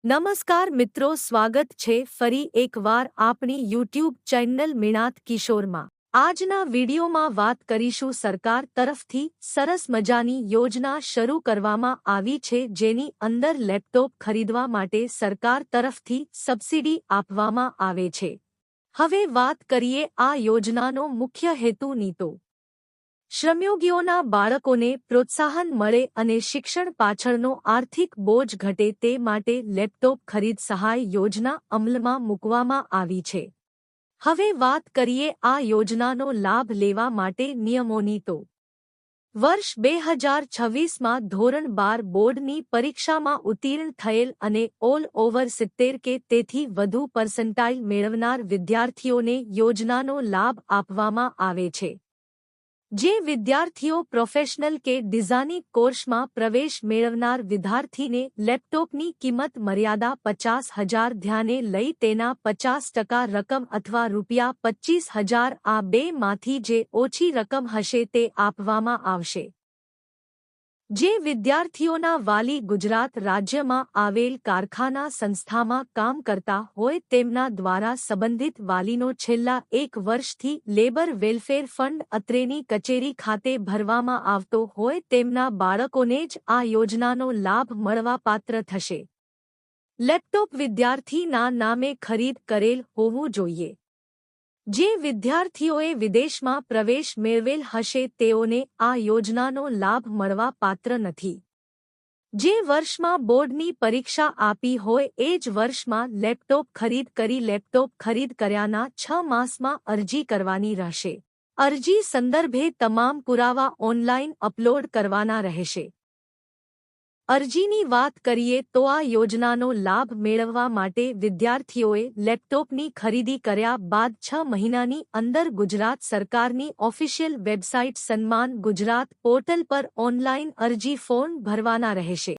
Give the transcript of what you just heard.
નમસ્કાર મિત્રો, સ્વાગત છે ફરી એકવાર આપણી યુટ્યુબ ચેનલ મીણાત કિશોરમાં। આજના વિડીયોમાં વાત કરીશું સરકાર તરફથી સરસ મજાની યોજના શરૂ કરવામાં આવી છે, જેની અંદર લેપટોપ ખરીદવા માટે સરકાર તરફથી સબસિડી આપવામાં આવે છે। હવે વાત કરીએ આ યોજનાનો મુખ્ય હેતુની તો શ્રમયોગીઓના બાળકોને પ્રોત્સાહન મળે અને શિક્ષણ પાછળનો આર્થિક બોજ ઘટે તે માટે લેપટોપ ખરીદ સહાય યોજના અમલમાં મૂકવામાં આવી છે। હવે વાત કરીએ આ યોજનાનો લાભ લેવા માટે નિયમોની તો વર્ષ 2026માં ધોરણ 12 બોર્ડની પરીક્ષામાં ઉત્તીર્ણ થયેલ અને ઓલ ઓવર 70 કે તેથી વધુ પર્સન્ટાઇલ મેળવનાર વિદ્યાર્થીઓને યોજનાનો લાભ આપવામાં આવે છે। જે વિદ્યાર્થીઓ પ્રોફેશનલ કે ડિઝાઇનિંગ કોર્સમાં પ્રવેશ મેળવનાર વિદ્યાર્થીને લેપટોપની કિંમત મર્યાદા 50,000 ધ્યાને લઈ તેના 50% રકમ અથવા ₹25,000 આ બેમાંથી જે ઓછી રકમ હશે તે આપવામાં આવશે। જે વિદ્યાર્થીઓના વાલી ગુજરાત રાજ્યમાં આવેલ કારખાના સંસ્થામાં કામ કરતા હોય તેમના દ્વારા સંબંધિત વાલીનો છેલ્લા 1 વર્ષથી લેબર વેલફેર ફંડ અત્રેની કચેરી ખાતે ભરવામાં આવતો હોય તેમના બાળકોને જ આ યોજનાનો લાભ મળવાપાત્ર થશે। લેપટોપ વિદ્યાર્થીના નામે ખરીદ કરેલ હોવું જોઈએ। જે વિદ્યાર્થીઓએ વિદેશમાં પ્રવેશ મેળવેલ હશે તેઓને આ યોજનાનો લાભ મળવા પાત્ર નથી। જે વર્ષમાં બોર્ડની પરીક્ષા આપી હોય એ જ વર્ષમાં લેપટોપ ખરીદ કરી લેપટોપ ખરીદ કર્યાના 6 માસમાં અરજી કરવાની રહેશે। અરજી સંદર્ભે તમામ પુરાવા ઓનલાઈન અપલોડ કરવાના રહેશે। અરજીની વાત કરીએ તો આ યોજનાનો લાભ મેળવવા માટે વિદ્યાર્થીઓએ લેપટોપની ખરીદી કર્યા બાદ 6 મહિનાની અંદર ગુજરાત સરકારની ઓફિશિયલ વેબસાઇટ સન્માન ગુજરાત પોર્ટલ પર ઓનલાઈન અરજી ફોર્મ ભરવાના રહેશે।